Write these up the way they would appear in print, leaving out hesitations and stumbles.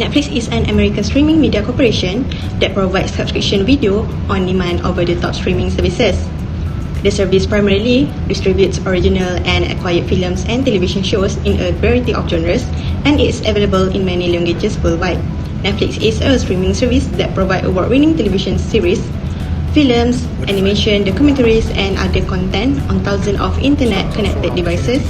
Netflix is an American streaming media corporation that provides subscription video on demand over-the-top streaming services. The service primarily distributes original and acquired films and television shows in a variety of genres and is available in many languages worldwide. Netflix is a streaming service that provides award-winning television series, films, animation, documentaries, and other content on thousands of internet-connected devices.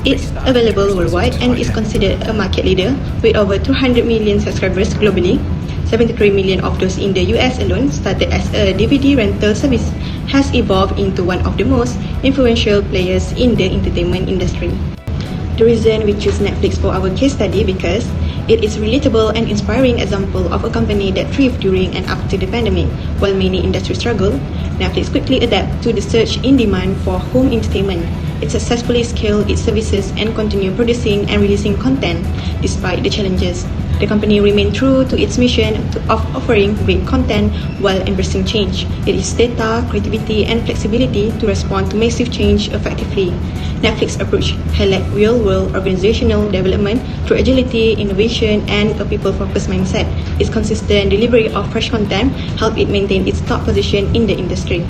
It's available worldwide and is considered a market leader with over 200 million subscribers globally. 73 million of those in the US alone. Started as a DVD rental service, has evolved into one of the most influential players in the entertainment industry. The reason we choose Netflix for our case study because it is a relatable and inspiring example of a company that thrived during and after the pandemic. While many industries struggle, Netflix quickly adapted to the surge in demand for home entertainment. It successfully scaled its services and continued producing and releasing content despite the challenges. The company remained true to its mission of offering great content while embracing change. It is data, creativity, and flexibility to respond to massive change effectively. Netflix's approach highlights real-world organizational development through agility, innovation, and a people-focused mindset. Its consistent delivery of fresh content helped it maintain its top position in the industry.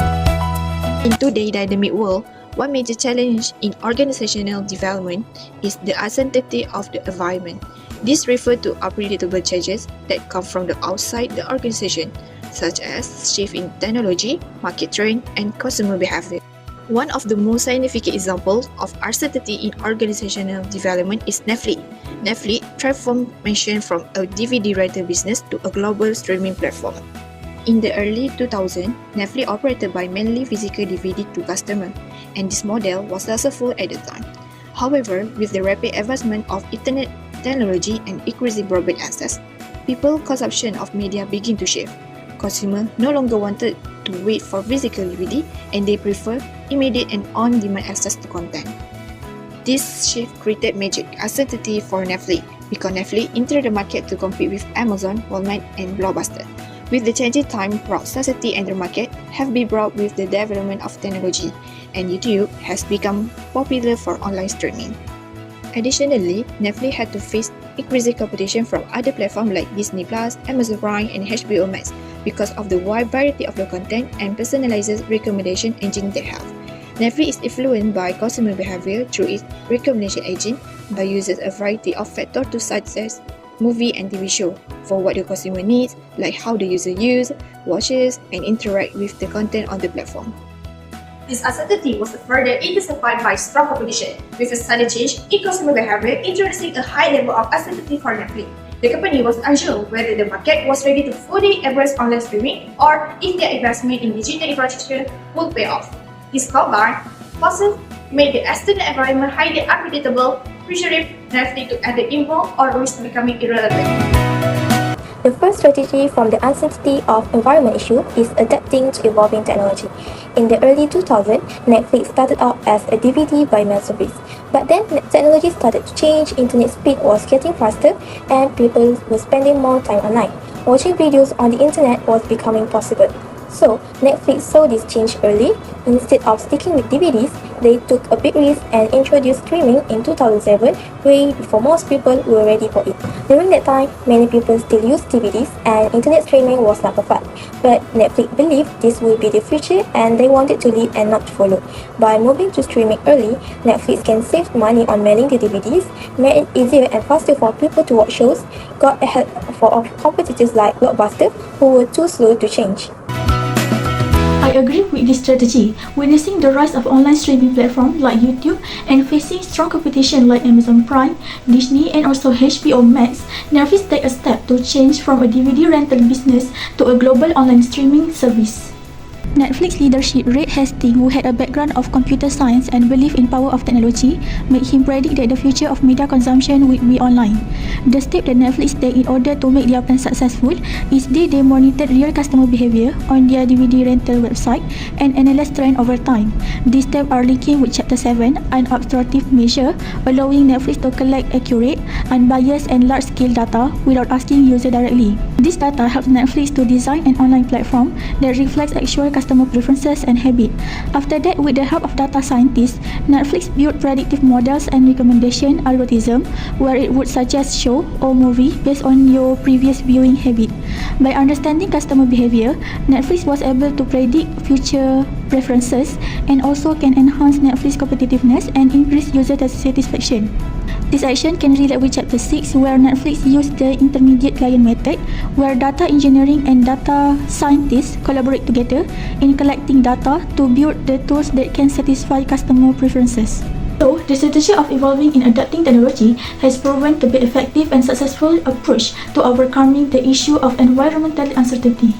In today's dynamic world, one major challenge in organizational development is the uncertainty of the environment. This refers to unpredictable changes that come from the outside the organization, such as shift in technology, market trend, and consumer behavior. One of the most significant examples of uncertainty in organizational development is Neflix. Neflix transformation from a DVD rental business to a global streaming platform. In the early 2000s, Neflix operated by mainly physical DVD to customers, and this model was successful at the time. However, with the rapid advancement of internet technology and increasing broadband access, people's consumption of media began to shift. Consumers no longer wanted to wait for physical DVD, and they prefer immediate and on-demand access to content. This shift created major uncertainty for Neflix because Neflix entered the market to compete with Amazon, Walmart, and Blockbuster. With the changing time brought society and the market have been brought with the development of technology, and YouTube has become popular for online streaming. Additionally, Netflix had to face increasing competition from other platforms like Disney+, Amazon Prime, and HBO Max because of the wide variety of the content and personalized recommendation engine they have. Netflix is influenced by consumer behavior through its recommendation engine by using a variety of factors to suggest movie and TV show for what the consumer needs, like how the user uses, watches, and interact with the content on the platform. This uncertainty was further intensified by strong competition, with a sudden change in consumer behavior introducing a high level of uncertainty for Netflix. The company was unsure whether the market was ready to fully embrace online streaming or if their investment in digital infrastructure would pay off. This combined forces made the external environment highly unpredictable, pressuring Netflix to either involve or risk becoming irrelevant. The first strategy from the uncertainty of environment issue is adapting to evolving technology. In the early 2000s, Netflix started out as a DVD by mail service. But then technology started to change, internet speed was getting faster, and people were spending more time online. Watching videos on the internet was becoming possible. So, Netflix saw this change early. Instead of sticking with DVDs, they took a big risk and introduced streaming in 2007, way before most people were ready for it. During that time, many people still used DVDs and internet streaming was not perfect. But Netflix believed this would be the future and they wanted to lead and not to follow. By moving to streaming early, Netflix can save money on mailing the DVDs, made it easier and faster for people to watch shows, got ahead of competitors like Blockbuster who were too slow to change. I agree with this strategy. Witnessing the rise of online streaming platforms like YouTube and facing strong competition like Amazon Prime, Disney, and also HBO Max, Netflix take a step to change from a DVD rental business to a global online streaming service. Netflix leadership Reed Hastings, who had a background of computer science and belief in power of technology, made him predict that the future of media consumption would be online. The step that Netflix take in order to make their plan successful is they monitored real customer behavior on their DVD rental website and analyzed trend over time. These steps are linking with Chapter 7, an obstructive measure allowing Netflix to collect accurate, unbiased and large-scale data without asking users directly. This data helps Netflix to design an online platform that reflects actual customer preferences and habits. After that, with the help of data scientists, Netflix built predictive models and recommendation algorithm where it would suggest show or movie based on your previous viewing habit. By understanding customer behavior, Netflix was able to predict future preferences and also can enhance Netflix competitiveness and increase user satisfaction. This action can relate with Chapter 6, where Netflix used the intermediate client method, where data engineering and data scientists collaborate together in collecting data to build the tools that can satisfy customer preferences. So, the strategy of evolving and adapting technology has proven to be an effective and successful approach to overcoming the issue of environmental uncertainty.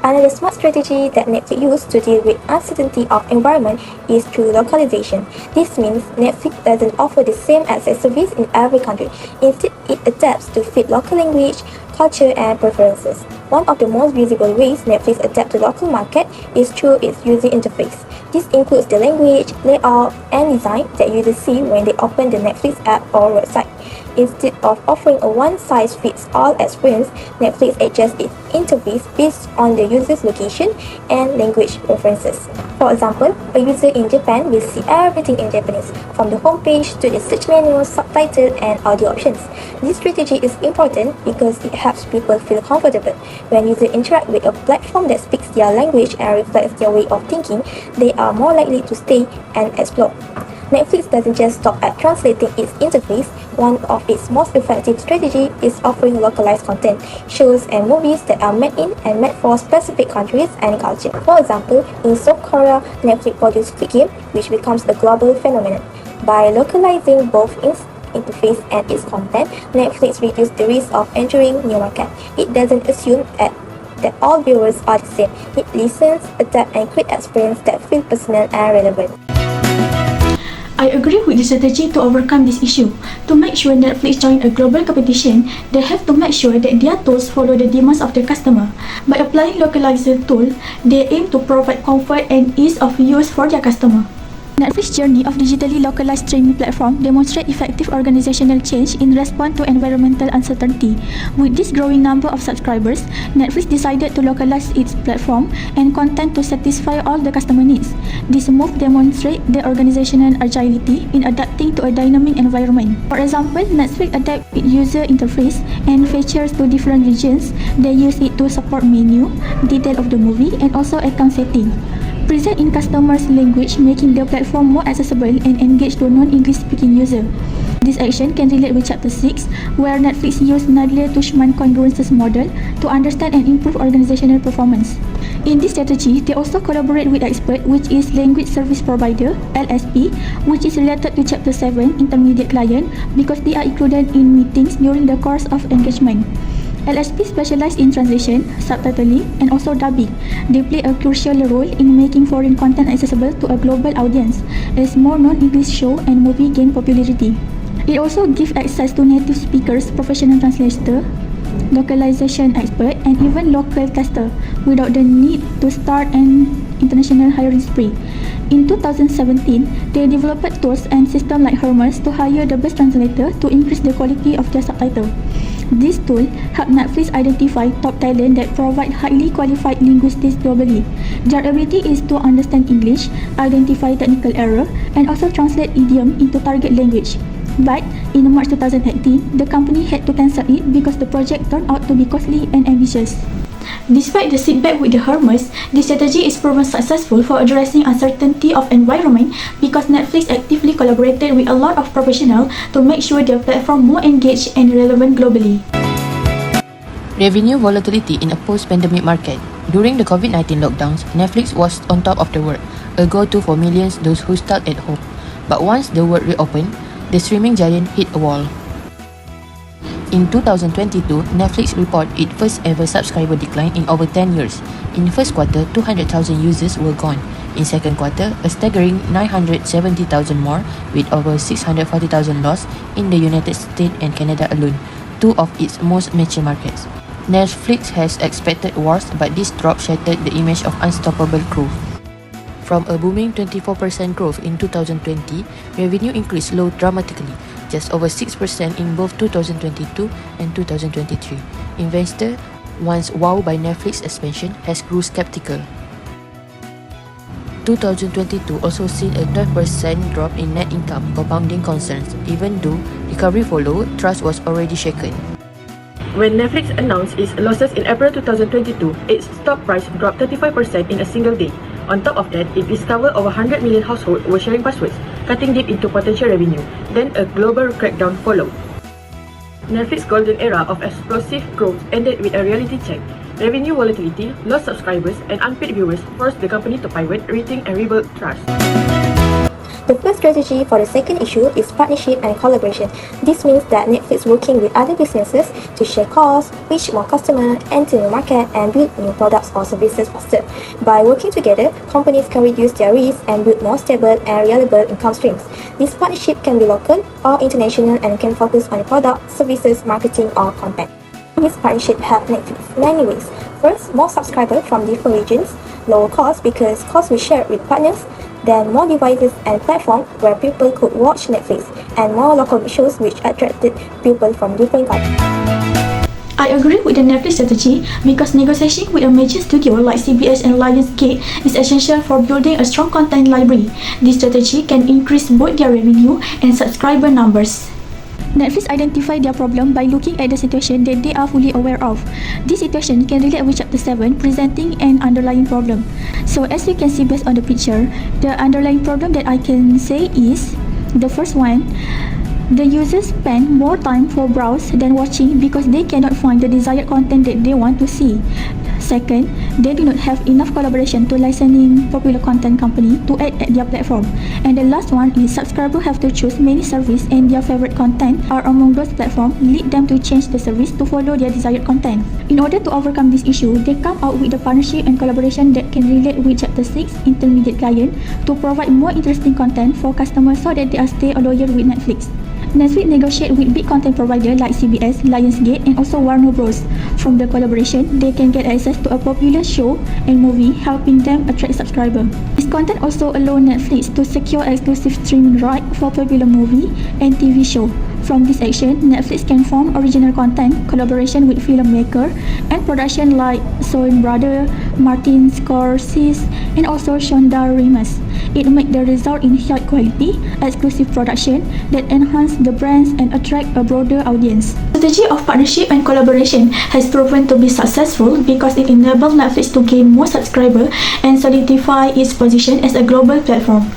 Another smart strategy that Netflix used to deal with uncertainty of environment is through localization. This means Netflix doesn't offer the same access service in every country. Instead, it adapts to fit local language, culture, and preferences. One of the most visible ways Netflix adapts to local market is through its user interface. This includes the language, layout, and design that users see when they open the Netflix app or website. Instead of offering a one-size-fits-all experience, Netflix adjusts its interface based on the user's location and language preferences. For example, a user in Japan will see everything in Japanese, from the homepage to the search menu, subtitle, and audio options. This strategy is important because it helps people feel comfortable. When users interact with a platform that speaks their language and reflects their way of thinking, they are more likely to stay and explore. Netflix doesn't just stop at translating its interface. One of its most effective strategies is offering localized content, shows and movies that are made in and made for specific countries and culture. For example, in South Korea, Netflix produced Squid Game, which becomes a global phenomenon. By localizing both its interface and its content, Netflix reduces the risk of entering new market. It doesn't assume that all viewers are the same. It listens, adapts, and creates experiences that feel personal and relevant. I agree with the strategy to overcome this issue. To make sure Netflix join a global competition, they have to make sure that their tools follow the demands of the customer. By applying localized tools, they aim to provide comfort and ease of use for their customer. Netflix's journey of digitally localized streaming platform demonstrates effective organizational change in response to environmental uncertainty. With this growing number of subscribers, Netflix decided to localize its platform and content to satisfy all the customer needs. This move demonstrates the organizational agility in adapting to a dynamic environment. For example, Netflix adapts its user interface and features to different regions. They use it to support menu, detail of the movie, and also account setting. Present in customers' language, making the platform more accessible and engaged to non-English speaking users. This action can relate with Chapter 6, where Netflix used Nadler-Tushman congruences model to understand and improve organizational performance. In this strategy, they also collaborate with expert, which is language service provider (LSP), which is related to Chapter 7 intermediate client because they are included in meetings during the course of engagement. LSP specialize in translation, subtitling, and also dubbing. They play a crucial role in making foreign content accessible to a global audience, as more non-English show and movie gain popularity. It also gives access to native speakers, professional translator, localization expert, and even local tester without the need to start an international hiring spree. In 2017, they developed tools and systems like Hermes to hire the best translator to increase the quality of their subtitle. This tool helped Netflix identify top talent that provide highly qualified linguists globally. Their ability is to understand English, identify technical error, and also translate idiom into target language. But in March 2018, the company had to cancel it because the project turned out to be costly and ambitious. Despite the setback with the Hermes, this strategy is proven successful for addressing uncertainty of environment because Netflix actively collaborated with a lot of professionals to make sure their platform more engaged and relevant globally. Revenue volatility in a post-pandemic market. During the COVID-19 lockdowns, Netflix was on top of the world, a go-to for millions those who stuck at home. But once the world reopened, the streaming giant hit a wall. In 2022, Netflix reported its first ever subscriber decline in over 10 years. In the first quarter, 200,000 users were gone. In second quarter, a staggering 970,000 more, with over 640,000 lost in the United States and Canada alone, two of its most mature markets. Netflix has expected worse, but this drop shattered the image of unstoppable growth. From a booming 24% growth in 2020, revenue increase slowed dramatically. just over 6% in both 2022 and 2023. Investor, once wowed by Netflix expansion, has grew skeptical. 2022 also seen a 12% drop in net income, compounding concerns. Even though recovery followed, trust was already shaken. When Netflix announced its losses in April 2022, its stock price dropped 35% in a single day. On top of that, it discovered over 100 million households were sharing passwords, cutting deep into potential revenue. Then a global crackdown followed. Netflix's golden era of explosive growth ended with a reality check. Revenue volatility, lost subscribers, and unpaid viewers forced the company to pivot, rethink, and rebuild trust. The first strategy for the second issue is partnership and collaboration. This means that Netflix working with other businesses to share costs, reach more customers, enter new market, and build new products or services faster. By working together, companies can reduce their risk and build more stable and reliable income streams. This partnership can be local or international and can focus on product, services, marketing, or content. This partnership have Netflix many ways. First, more subscribers from different regions, lower cost because costs we share with partners, then more devices and platforms where people could watch Netflix, and more local shows which attracted people from different countries. I agree with the Netflix strategy because negotiation with a major studio like CBS and Lionsgate is essential for building a strong content library. This strategy can increase both their revenue and subscriber numbers. Netflix identified their problem by looking at the situation that they are fully aware of. This situation can relate with Chapter 7, presenting an underlying problem. So as you can see based on the picture, the underlying problem that I can say is, the first one, the users spend more time for browse than watching because they cannot find the desired content that they want to see. Second, they do not have enough collaboration to licensing popular content company to add at their platform. And the last one is subscribers have to choose many services and their favorite content are among those platforms lead them to change the service to follow their desired content. In order to overcome this issue, they come out with a partnership and collaboration that can relate with Chapter 6 intermediate client to provide more interesting content for customers so that they are stay loyal with Netflix. Netflix negotiate with big content providers like CBS, Lionsgate, and also Warner Bros. From the collaboration, they can get access to a popular show and movie, helping them attract subscribers. This content also allows Netflix to secure exclusive streaming right for popular movie and TV show. From this action, Netflix can form original content collaboration with filmmaker and production like Coen Brothers, Martin Scorsese, and also Shonda Rhimes. It makes the result in high quality, exclusive production that enhance the brands and attract a broader audience. The strategy of partnership and collaboration has proven to be successful because it enabled Netflix to gain more subscribers and solidify its position as a global platform.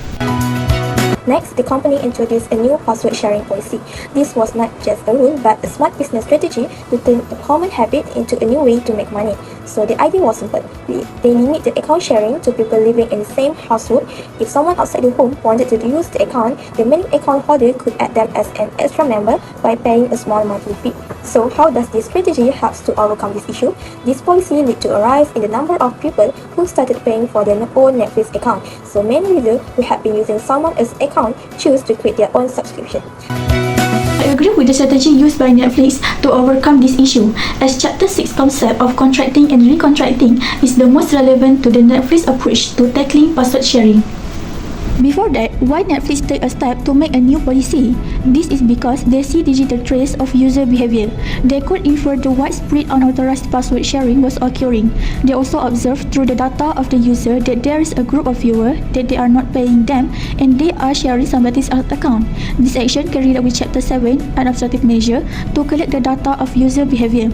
Next, the company introduced a new password sharing policy. This was not just a rule but a smart business strategy to turn a common habit into a new way to make money. So the idea was simple. They limit the account sharing to people living in the same household. If someone outside the home wanted to use the account, the main account holder could add them as an extra member by paying a small monthly fee. So how does this strategy help to overcome this issue? This policy led to a rise in the number of people who started paying for their own Netflix account. So many users who had been using someone else's account choose to create their own subscription. I agree with the strategy used by Netflix to overcome this issue, as Chapter 6 concept of contracting and recontracting is the most relevant to the Netflix approach to tackling password sharing. Before that, why Netflix take a step to make a new policy? This is because they see digital trace of user behavior. They could infer the widespread unauthorized password sharing was occurring. They also observed through the data of the user that there is a group of viewers that they are not paying them and they are sharing somebody's account. This action can relate with Chapter 7, an administrative measure, to collect the data of user behavior.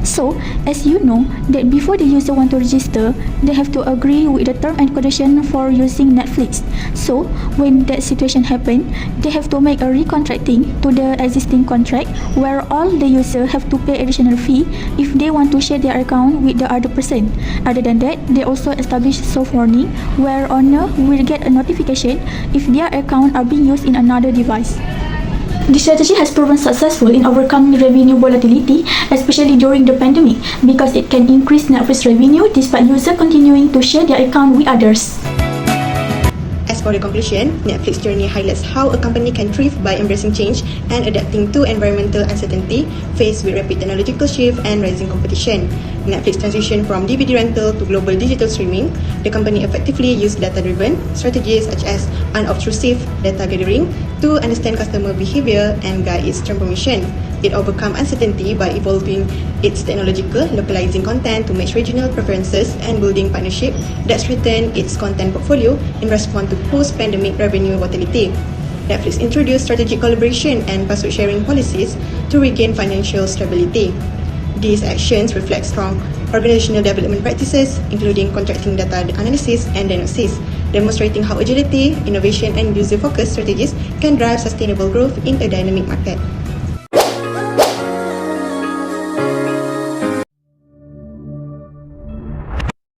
So, as you know, that before the user want to register, they have to agree with the term and condition for using Netflix. So, when that situation happen, they have to make a recontracting to the existing contract where all the user have to pay additional fee if they want to share their account with the other person. Other than that, they also establish soft warning where owner will get a notification if their account are being used in another device. This strategy has proven successful in overcoming revenue volatility, especially during the pandemic, because it can increase Netflix revenue despite users continuing to share their account with others. As for the conclusion, Netflix journey highlights how a company can thrive by embracing change and adapting to environmental uncertainty faced with rapid technological shift and rising competition. Netflix transition from DVD rental to global digital streaming. The company effectively used data-driven strategies such as unobtrusive data gathering, to understand customer behavior and guide its transformation. It overcomes uncertainty by evolving its technological, localizing content to match regional preferences, and building partnership that strengthen its content portfolio in response to post-pandemic revenue volatility. Netflix introduced strategic collaboration and password sharing policies to regain financial stability. These actions reflect strong organizational development practices, including contracting data analysis and diagnosis, demonstrating how agility, innovation, and user-focused strategies can drive sustainable growth in a dynamic market.